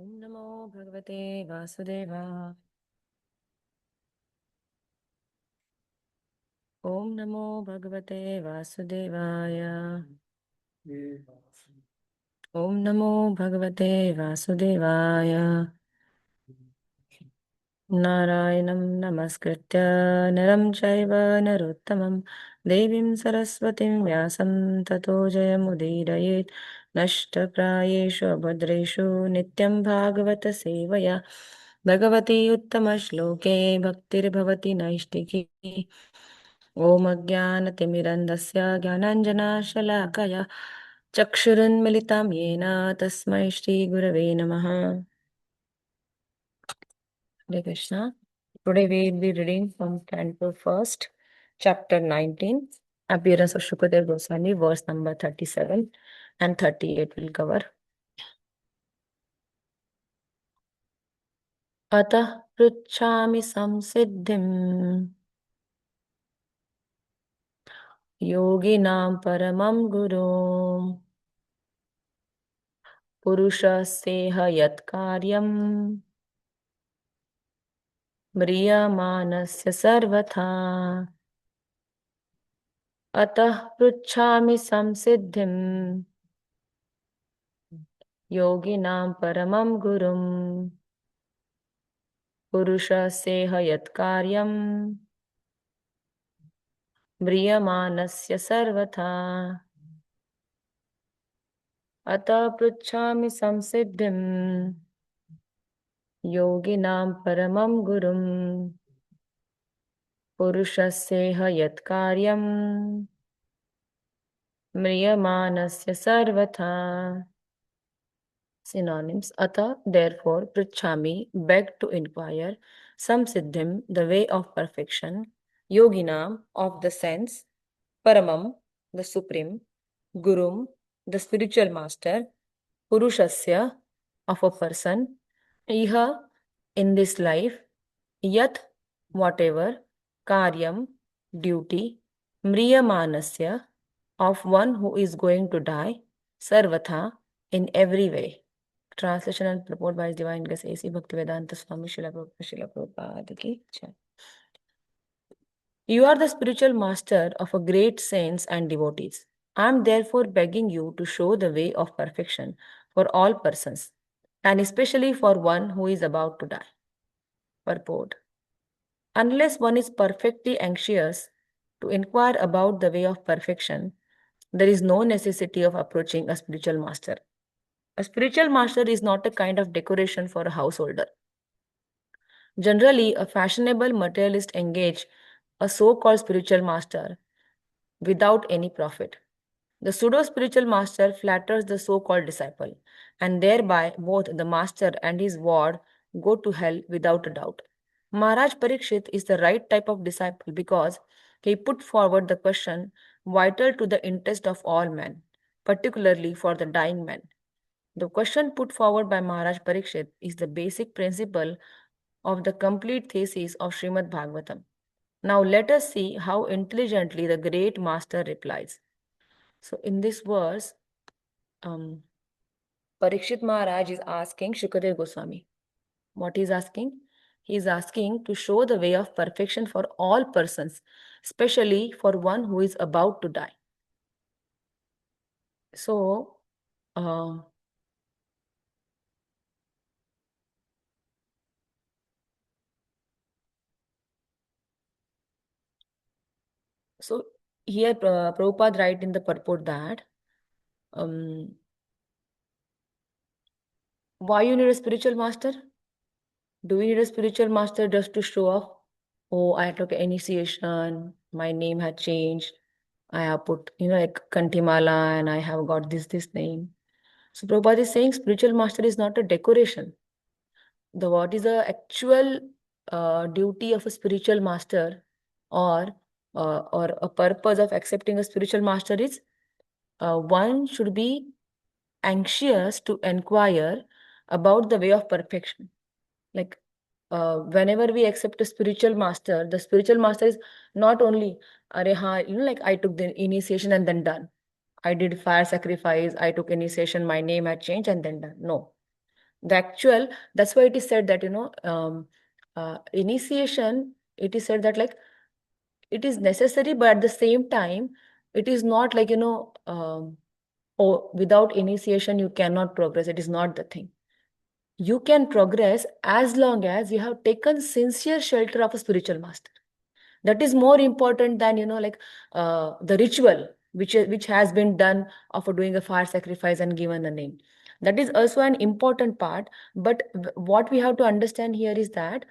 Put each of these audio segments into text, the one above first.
Om Namo Bhagavate Vasudevaya. Om Namo Bhagavate Vasudevaya. Om Namo Bhagavate Vasudevaya. Narayanam Namaskritya Naram Chaiva Narottamam Devim Saraswatim Vyasam Tato Jayamudidayet Nashtaprayeshu Abhadreshu Nityam Bhagavata Sevaya Bhagavati Uttama Shloke Bhaktir Bhavati Naishtiki Om Ajnanatimirandasya Jnananjana Chakshurunmilitam Yena Tasmai Shri Gurave Namaha. Hare Krishna. Today we will be reading from Canto First, Chapter 19, Appearance of Shukadev Goswami, verse number 37 and 38 will cover. Atah pruchhami samsiddhim yoginam paramam guru purushaseha yat karyam mriyamanasya sarvatha. Atah pruchhami samsiddhim yoginam paramam gurum Purushaseha yat karyam mriyamanasya sarvatha. Ata pruchhami samsiddhim yoginam paramam gurum Purushaseha yat karyam mriyamanasya sarvatha. Synonyms. Ata, therefore, pruchhami, beg to inquire, samsiddhim, the way of perfection, yoginam, of the sense, paramam, the supreme, gurum, the spiritual master, purushasya, of a person, iha, in this life, yat, whatever, karyam, duty, mriyamanasya, of one who is going to die, sarvatha, in every way. Translation and purport by His Divine Grace A.C. Bhaktivedanta Swami Srila Prabhupada ki jai. You are the spiritual master of a great saints and devotees. I am therefore begging you to show the way of perfection for all persons, and especially for one who is about to die. Purport. Unless one is perfectly anxious to inquire about the way of perfection, there is no necessity of approaching a spiritual master. A spiritual master is not a kind of decoration for a householder. Generally, a fashionable materialist engage a so-called spiritual master without any profit. The pseudo-spiritual master flatters the so-called disciple, and thereby both the master and his ward go to hell without a doubt. Maharaj Parikshit is the right type of disciple because he put forward the question vital to the interest of all men, particularly for the dying man. The question put forward by Maharaj Parikshit is the basic principle of the complete thesis of Srimad Bhagavatam. Now let us see how intelligently the great master replies. So in this verse, Parikshit Maharaj is asking Shukadev Goswami. What he is asking? He is asking to show the way of perfection for all persons, especially for one who is about to die. So, so here Prabhupada write in the purport that why you need a spiritual master? Do we need a spiritual master just to show off? Oh, I took initiation, my name had changed. I have put, like Kantimala and I have got this name. So Prabhupada is saying spiritual master is not a decoration. What is the actual duty of a spiritual master or a purpose of accepting a spiritual master is one should be anxious to inquire about the way of perfection. Like whenever we accept a spiritual master, the spiritual master is not only, like I took the initiation and then done. I did fire sacrifice, I took initiation, my name had changed and then done. No. The actual, that's why it is said that, initiation, it is said that like it is necessary, but at the same time, it is not like, oh, without initiation, you cannot progress. It is not the thing. You can progress as long as you have taken sincere shelter of a spiritual master. That is more important than, the ritual which has been done of doing a fire sacrifice and given a name. That is also an important part, but what we have to understand here is that,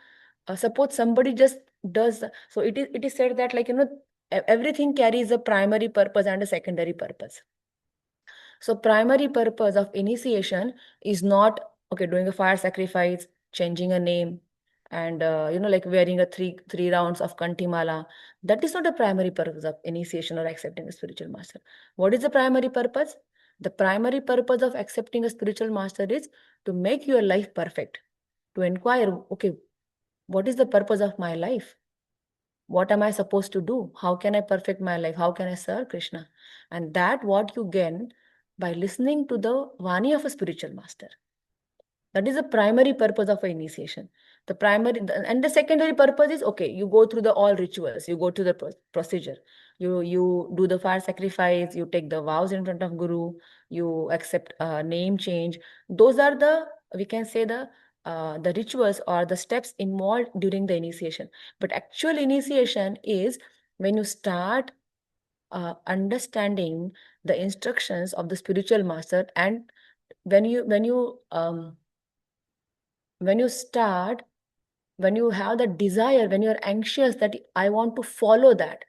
suppose somebody just does, so it is said that, like, everything carries a primary purpose and a secondary purpose. So primary purpose of initiation is not, okay, doing a fire sacrifice, changing a name, and like wearing a three rounds of kantimala. That is not the primary purpose of initiation or accepting a spiritual master. What is the primary purpose? The primary purpose of accepting a spiritual master is to make your life perfect. To inquire, okay, what is the purpose of my life? What am I supposed to do? How can I perfect my life? How can I serve Krishna? And that what you gain by listening to the vani of a spiritual master. That is the primary purpose of an initiation. The primary and the secondary purpose is, okay, you go through the all rituals, you go through the procedure, you do the fire sacrifice, you take the vows in front of guru, you accept name change. Those are the, we can say, the rituals or the steps involved during the initiation. But actual initiation is when you start understanding the instructions of the spiritual master, and when you start, when you have the desire, when you're anxious that I want to follow that,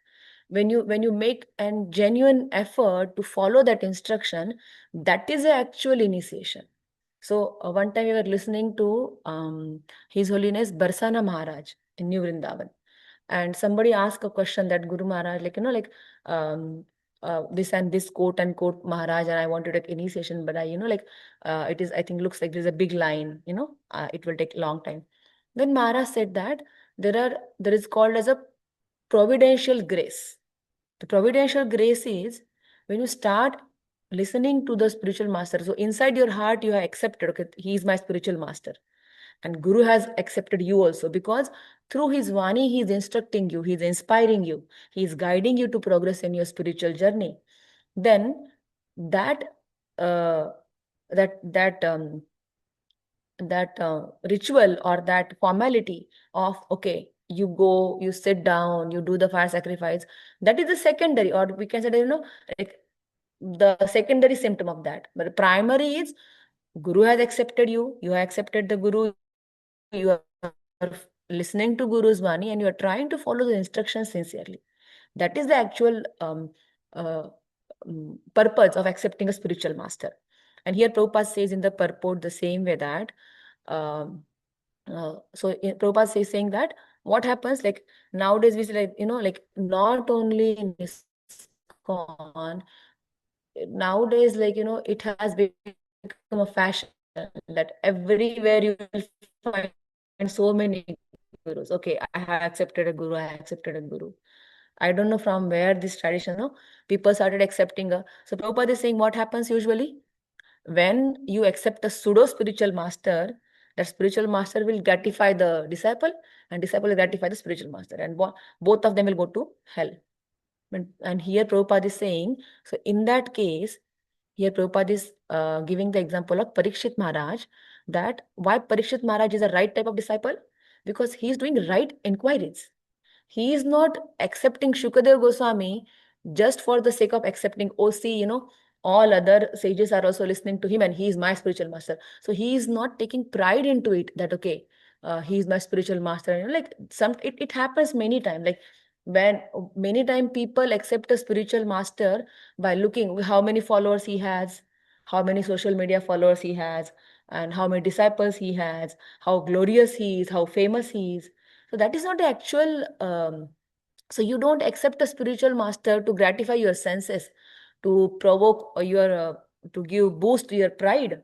when you make a genuine effort to follow that instruction, that is the actual initiation. So one time we were listening to His Holiness Barsana Maharaj in New Vrindavan, and somebody asked a question that Guru Maharaj, like, um, this and this quote unquote Maharaj, and I want to take initiation, but I, like, it is, I think, looks like there's a big line, it will take a long time. Then Maharaj said that there is called as a providential grace. The providential grace is when you start listening to the spiritual master. So inside your heart, you have accepted, okay, he is my spiritual master. And Guru has accepted you also, because through his Vani, he is instructing you, he is inspiring you, he is guiding you to progress in your spiritual journey. Then that uh, that that that ritual or that formality of, okay, you go, you sit down, you do the fire sacrifice, that is the secondary, or we can say that, like, the secondary symptom of that. But the primary is Guru has accepted you, you have accepted the Guru, you are listening to Guru's Vani, and you are trying to follow the instructions sincerely. That is the actual uh, purpose of accepting a spiritual master. And here Prabhupada says in the purport the same way that, Prabhupada says, saying that what happens, like, nowadays we see, like, like, not only in ISKCON, nowadays, like, it has become a fashion that everywhere you will find so many gurus. Okay, I have accepted a guru, I have accepted a guru. I don't know from where this tradition, no, people started accepting a. So Prabhupada is saying what happens usually when you accept a pseudo spiritual master, that spiritual master will gratify the disciple, and disciple will gratify the spiritual master, and both of them will go to hell. And here Prabhupada is saying, so in that case, here Prabhupada is giving the example of Parikshit Maharaj, that why Parikshit Maharaj is a right type of disciple? Because he is doing right inquiries. He is not accepting Shukadev Goswami just for the sake of accepting, oh, see, all other sages are also listening to him and he is my spiritual master. So he is not taking pride into it that, okay, he is my spiritual master. Like, it happens many times. Like, when many times people accept a spiritual master by looking how many followers he has, how many social media followers he has, and how many disciples he has, how glorious he is, how famous he is. So that is not the actual. So you don't accept a spiritual master to gratify your senses, to provoke your, to give boost to your pride,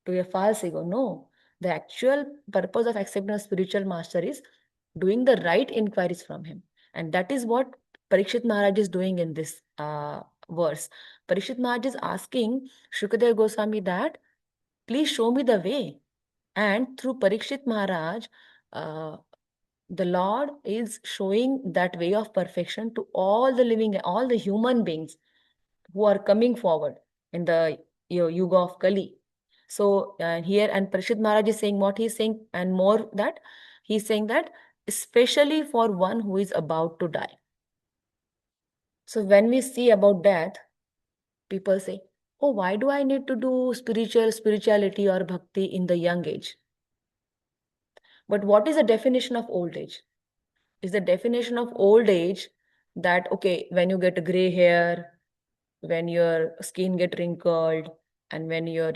to your false ego. No, the actual purpose of accepting a spiritual master is doing the right inquiries from him, and that is what Parikshit Maharaj is doing in this verse. Parikshit Maharaj is asking Shukadev Goswami that, please show me the way. And through Parikshit Maharaj, the Lord is showing that way of perfection to all the living, all the human beings who are coming forward in the Yuga of Kali. So here, and Parikshit Maharaj is saying what he's saying, and more that he's saying that especially for one who is about to die. So when we see about death, people say, oh, why do I need to do spirituality or bhakti in the young age? But what is the definition of old age? Is the definition of old age that, okay, when you get gray hair, when your skin get wrinkled, and when your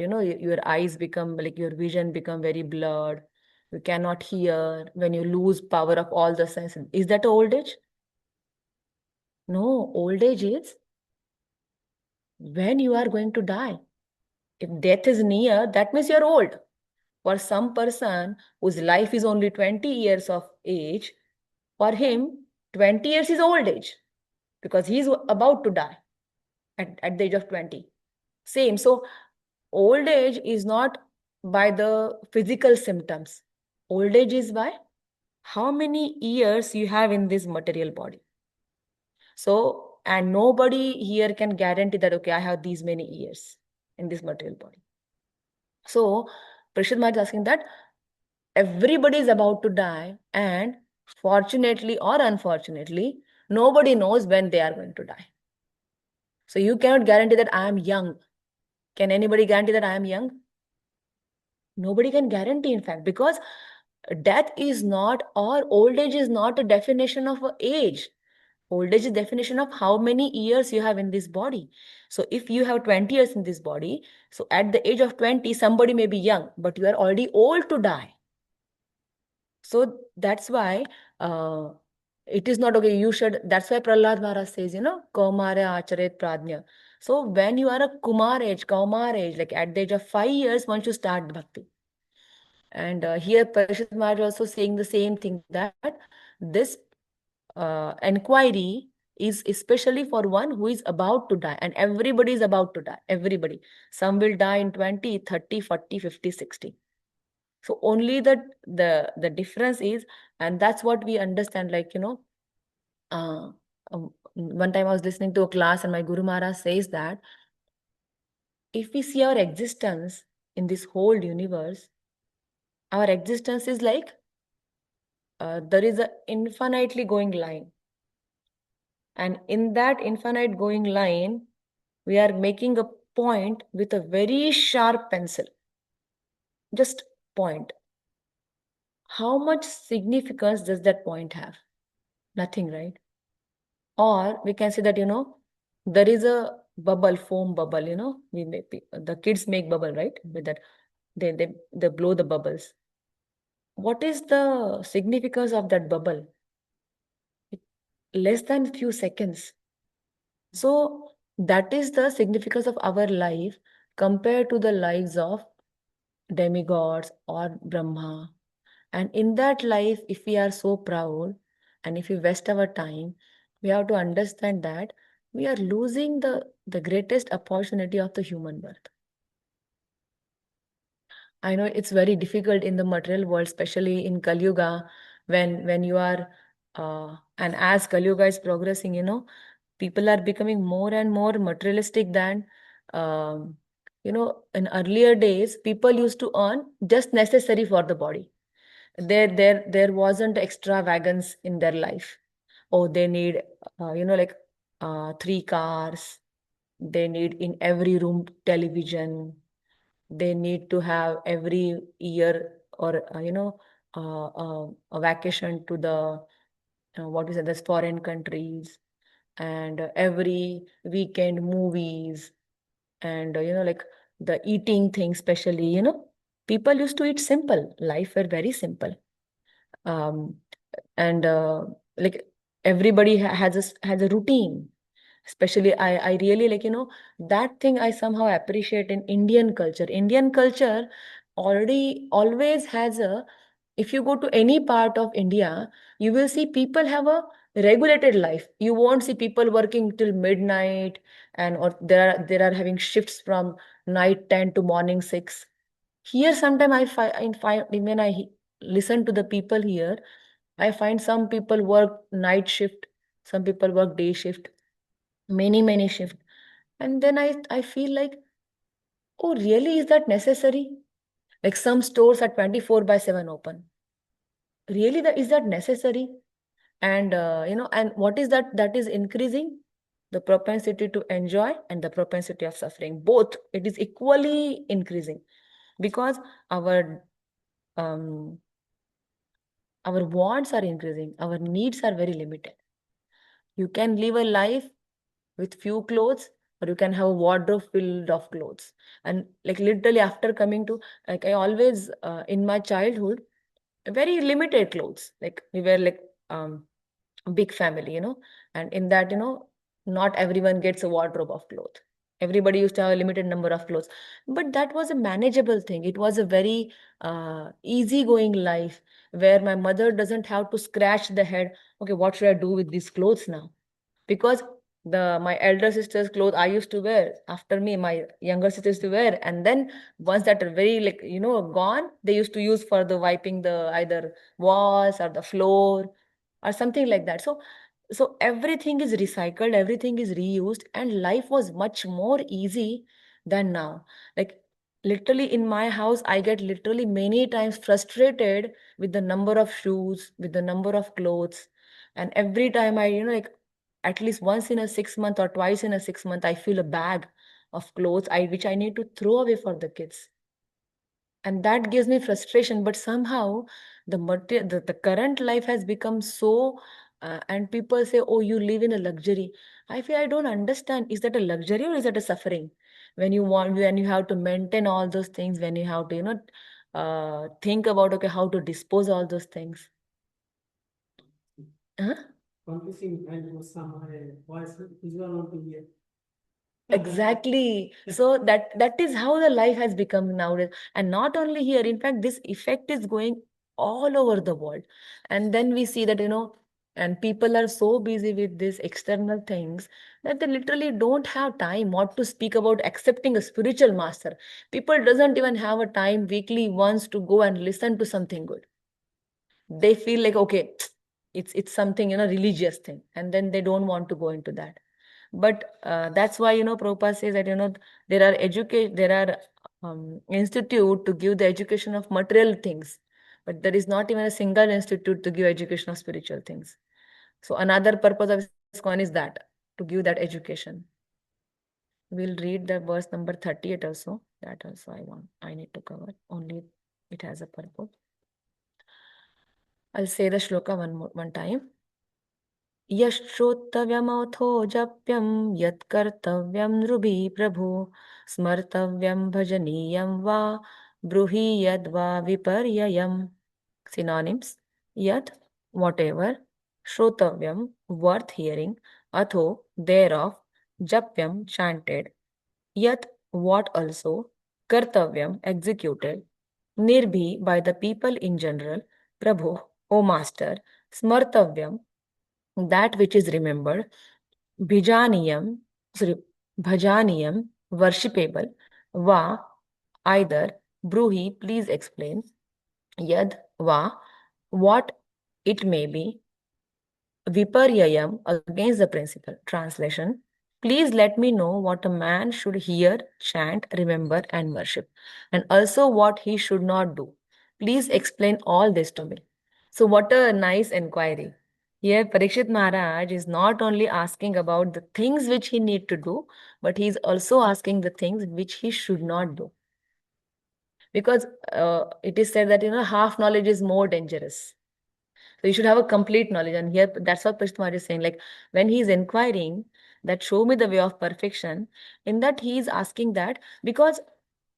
eyes become like, your vision become very blurred, you cannot hear, when you lose power of all the senses, is that old age? No, old age is when you are going to die. If death is near, that means you're old. For some person whose life is only 20 years of age, for him, 20 years is old age because he's about to die at the age of 20. Same. So, old age is not by the physical symptoms. Old age is by how many years you have in this material body. So, and nobody here can guarantee that, okay, I have these many years in this material body. So, Prashad Maharaj is asking that everybody is about to die, and fortunately or unfortunately, nobody knows when they are going to die. So, you cannot guarantee that I am young. Can anybody guarantee that I am young? Nobody can guarantee, in fact, because death is not, or old age is not a definition of a age. Old age is definition of how many years you have in this body. So if you have 20 years in this body, so at the age of 20, somebody may be young, but you are already old to die. So that's why it is not okay. You should, that's why Prahlad Maharaj says, Kaumare Acharet Pradnya. So when you are a Kaumar age, like at the age of 5 years, once you start bhakti. And here Parishad Maharaj also saying the same thing, that this inquiry is especially for one who is about to die, and everybody is about to die. Everybody. Some will die in 20, 30, 40, 50, 60. So only the difference is, and that's what we understand, like, one time I was listening to a class and my Guru Maharaj says that if we see our existence in this whole universe, our existence is like there is a infinitely going line. And in that infinite going line, we are making a point with a very sharp pencil. Just point. How much significance does that point have? Nothing, right? Or we can say that, there is a bubble, foam bubble, we make, the kids make bubble, right? With that, they blow the bubbles. What is the significance of that bubble? Less than few seconds. So that is the significance of our life compared to the lives of demigods or Brahma. And in that life, if we are so proud and if we waste our time, we have to understand that we are losing the greatest opportunity of the human birth. I know it's very difficult in the material world, especially in Kali Yuga, when you are, and as Kali Yuga is progressing, people are becoming more and more materialistic than, in earlier days, people used to earn just necessary for the body. There wasn't extravagance in their life. Oh, they need, like 3 cars. They need in every room television. They need to have every year, or a vacation to the what we say, the foreign countries, and every weekend movies, and like the eating thing, especially, people used to eat simple. Life were very simple. um and like everybody has a routine. Especially I really like, that thing I somehow appreciate in Indian culture. Indian culture already always has a, if you go to any part of India, you will see people have a regulated life. You won't see people working till midnight, and or there are having shifts from night 10 to morning 6. Here, sometimes when I listen to the people here, I find some people work night shift, some people work day shift, many shift. And then I feel like, oh, really, is that necessary? Like some stores are 24 by 7 open. Really, is that necessary? And and what is that is increasing? The propensity to enjoy and the propensity of suffering. Both, it is equally increasing because our um, our wants are increasing, our needs are very limited. You can live a life with few clothes, or you can have a wardrobe filled of clothes. And like literally after coming to, like I always in my childhood, very limited clothes. Like we were like big family, and in that, not everyone gets a wardrobe of clothes. Everybody used to have a limited number of clothes, but that was a manageable thing. It was a very easy going life where my mother doesn't have to scratch the head, okay, what should I do with these clothes now? Because the my elder sister's clothes I used to wear, after me my younger sisters to wear, and then ones that are very like gone, they used to use for the wiping the either walls or the floor or something like that. So everything is recycled, everything is reused, and life was much more easy than now. Like literally in my house, I get literally many times frustrated with the number of shoes, with the number of clothes. And every time I, like at least once in a 6 month or twice in a 6 month, I feel a bag of clothes which I need to throw away for the kids. And that gives me frustration. But somehow the current life has become so and people say, oh, you live in a luxury. I feel I don't understand, is that a luxury or is that a suffering? When you have to maintain all those things, when you have to think about, okay, how to dispose all those things. Huh? Confusing and some voice visual not to hear. Exactly. So that is how the life has become nowadays. And not only here, in fact, this effect is going all over the world. And then we see that, and people are so busy with these external things that they literally don't have time what to speak about accepting a spiritual master. People doesn't even have a time weekly once to go and listen to something good. They feel like, okay, it's something, religious thing, and then they don't want to go into that. But that's why, Prabhupada says that, there are institute to give the education of material things, but there is not even a single institute to give education of spiritual things. So another purpose of ISKCON is that, to give that education. We'll read the verse number 38 also. That also I need to cover. Only it has a purpose. I'll say the shloka one time. यश्रोतव्यमथो जप्यं यत्कर्तव्यं नृभिः प्रभु स्मर्तव्यं भजनीयं वा ब्रूहि यद्वा विपर्ययम्. Synonyms: yat, whatever; shrotavyam, worth hearing; atho, thereof; japyam, chanted; yat, what also; kartavyam, executed; nirbhi, by the people in general; prabhu, O master; smartavyam, that which is remembered; bhijaniyam, sorry, bhajaniyam, worshipable; va, either; bruhi, please explain; yad, va, what it may be; viparyayam, against the principle. Translation: please let me know what a man should hear, chant, remember, and worship, and also what he should not do. Please explain all this to me. So, what a nice inquiry. Here, Parikshit Maharaj is not only asking about the things which he need to do, but he is also asking the things which he should not do. Because it is said that, half knowledge is more dangerous. So you should have a complete knowledge. And here, that's what Prishtamar is saying. Like when he is inquiring that show me the way of perfection, in that he is asking that because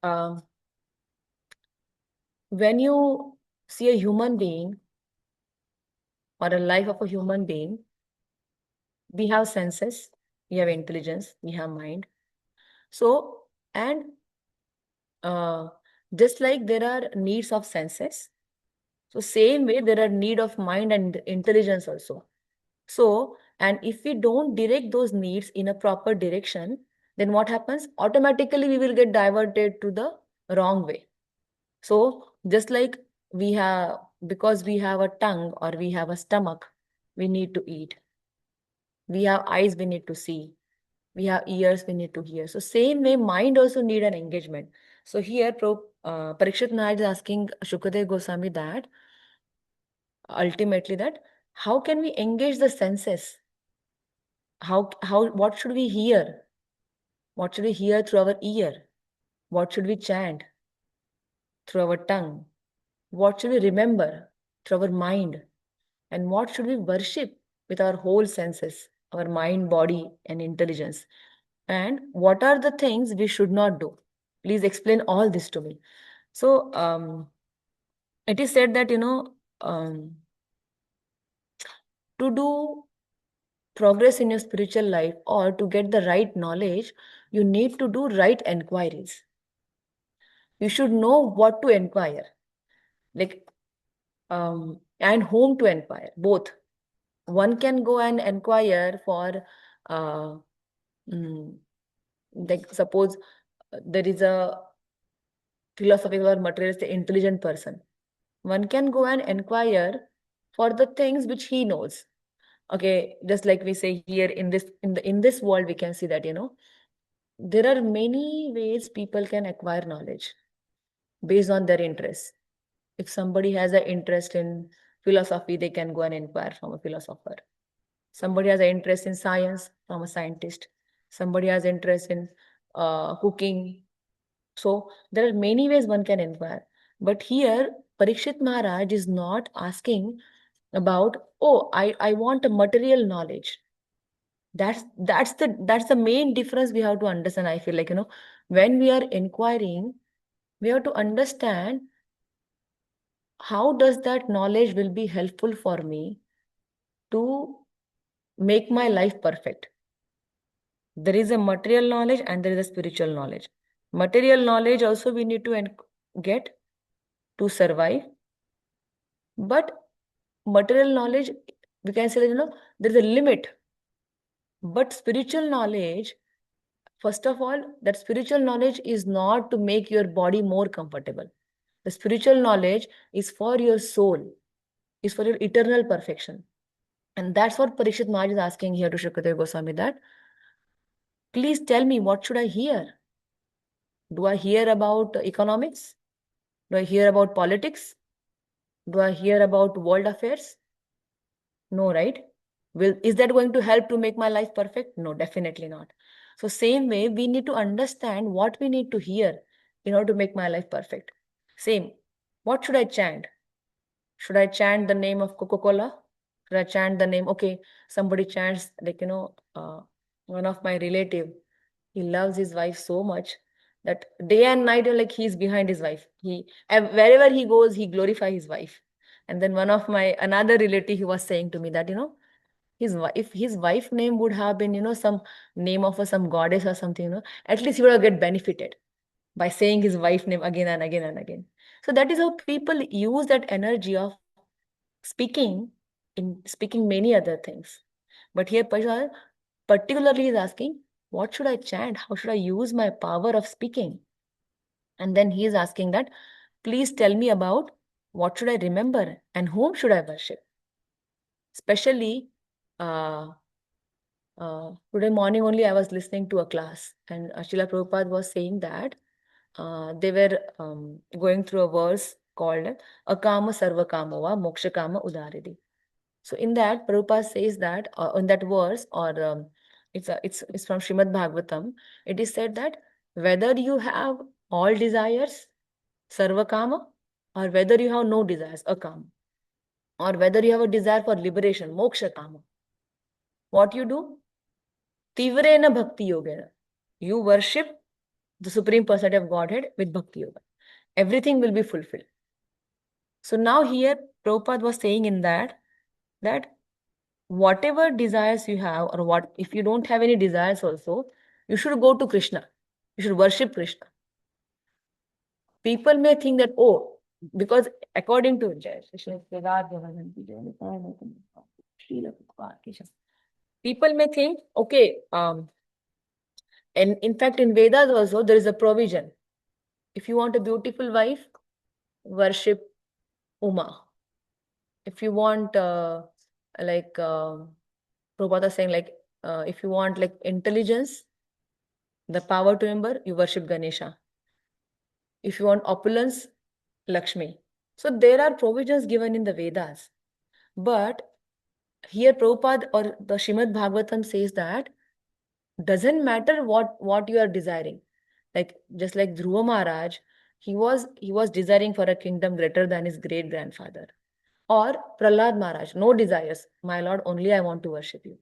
uh, when you see a human being or a life of a human being, we have senses, we have intelligence, we have mind. So, and uh, just like there are needs of senses, so same way there are need of mind and intelligence also. So, and if we don't direct those needs in a proper direction, then what happens? Automatically, we will get diverted to the wrong way. So just like because we have a tongue or we have a stomach, we need to eat. We have eyes, we need to see. We have ears, we need to hear. So same way, mind also need an engagement. So here, Parikshit Nayak is asking Shukadev Goswami that ultimately that how can we engage the senses? What should we hear? What should we hear through our ear? What should we chant through our tongue? What should we remember through our mind? And what should we worship with our whole senses, our mind, body, and intelligence? And what are the things we should not do? Please explain all this to me. So, it is said that, to do progress in your spiritual life or to get the right knowledge, you need to do right enquiries. You should know what to inquire, like, and whom to inquire, both. One can go and inquire for, uh, mm, like, suppose there is a philosophical or materialistic intelligent person. One can go and inquire for the things which he knows. Okay, just like we say here in this world, we can see that, there are many ways people can acquire knowledge based on their interests. If somebody has an interest in philosophy, they can go and inquire from a philosopher. Somebody has an interest in science, from a scientist. Somebody has interest in cooking. So there are many ways one can inquire. But here, Parikshit Maharaj is not asking about, oh, I want a material knowledge. That's the main difference we have to understand. I feel like, when we are inquiring, we have to understand how does that knowledge will be helpful for me to make my life perfect. There is a material knowledge and there is a spiritual knowledge. Material knowledge also we need to get to survive. But material knowledge, we can say that, there is a limit. But spiritual knowledge, first of all, that spiritual knowledge is not to make your body more comfortable. The spiritual knowledge is for your soul, is for your eternal perfection. And that's what Parikshit Maharaj is asking here to Shukadeva Goswami, that please tell me, what should I hear? Do I hear about economics? Do I hear about politics? Do I hear about world affairs? No, right? Is that going to help to make my life perfect? No, definitely not. So same way, we need to understand what we need to hear in order to make my life perfect. Same. What should I chant? Should I chant the name of Coca-Cola? Should I chant the name? Okay, somebody chants, like, one of my relative, he loves his wife so much that day and night, like, he's behind his wife. Wherever he goes, he glorifies his wife. And then another relative, he was saying to me that, if his wife name would have been, some name of some goddess or something, at least he would have get benefited by saying his wife name again and again and again. So that is how people use that energy of speaking in speaking many other things. But here Pashal particularly is asking, what should I chant? How should I use my power of speaking? And then he is asking that, please tell me about what should I remember and whom should I worship? Especially, uh, today morning only I was listening to a class, and Srila Prabhupada was saying that they were going through a verse called Akama Sarva Kamava Moksha Kama Udaridi. So in that, Prabhupada says that in that verse, or it's from Srimad Bhagavatam, it is said that whether you have all desires, Sarva Kama, or whether you have no desires, Akama, or whether you have a desire for liberation, Moksha Kama, what you do? Tivrena Bhakti Yogena. You worship the Supreme Personality of Godhead with Bhakti Yoga. Everything will be fulfilled. So now here, Prabhupada was saying in that whatever desires you have, or what if you don't have any desires also, you should go to Krishna. You should worship Krishna. People may think that, oh, because according to people may think, okay, and in fact in Vedas also there is a provision. If you want a beautiful wife, worship Uma. If you want, like, Prabhupada saying, like, if you want like intelligence, the power to remember, you worship Ganesha. If you want opulence, Lakshmi. So there are provisions given in the Vedas. But here Prabhupada or the Srimad Bhagavatam says that doesn't matter what you are desiring. Like just like Dhruva Maharaj, he was desiring for a kingdom greater than his great grandfather. Or Prahlad Maharaj, no desires. My Lord, only I want to worship you.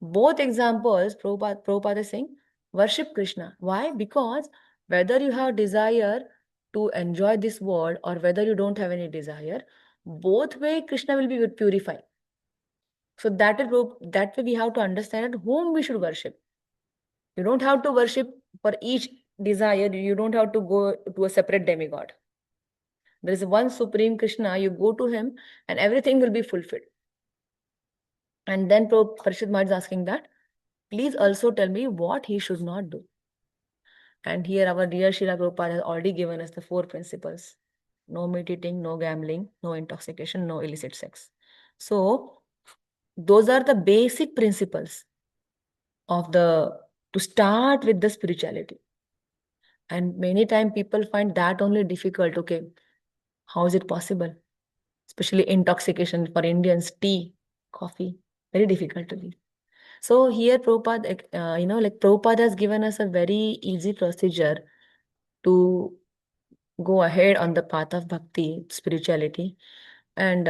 Both examples, Prabhupada is saying, worship Krishna. Why? Because whether you have desire to enjoy this world or whether you don't have any desire, both way Krishna will be purified. So that way we have to understand whom we should worship. You don't have to worship for each desire. You don't have to go to a separate demigod. There is one supreme Krishna. You go to him and everything will be fulfilled. And then Parishad Maharaj is asking that, please also tell me what he should not do. And here our dear Srila Prabhupada has already given us the 4 principles. No meat eating, no gambling, no intoxication, no illicit sex. So those are the basic principles of to start with the spirituality. And many times people find that only difficult. Okay, how is it possible? Especially intoxication for Indians, tea, coffee, very difficult to leave. So here Prabhupada, like Prabhupada has given us a very easy procedure to go ahead on the path of bhakti, spirituality. And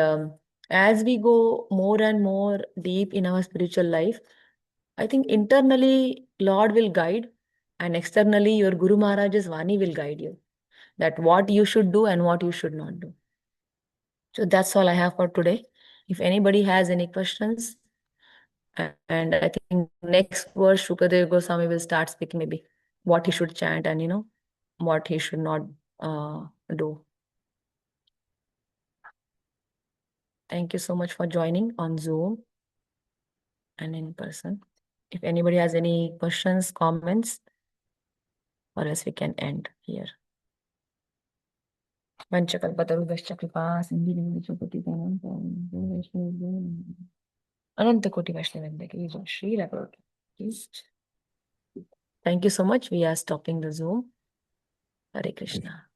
as we go more and more deep in our spiritual life, I think internally Lord will guide, and externally your Guru Maharaj's Vani will guide you, that what you should do and what you should not do. So that's all I have for today. If anybody has any questions, and I think next verse Shukadev Goswami will start speaking maybe what he should chant and what he should not do. Thank you so much for joining on Zoom and in person. If anybody has any questions, comments, or else we can end here. Vanchakalpatarubhascha kripa sindhi Anantakoti Vaishnavendaki Shri Raghav. Thank you so much. We are stopping the Zoom. Hare Krishna.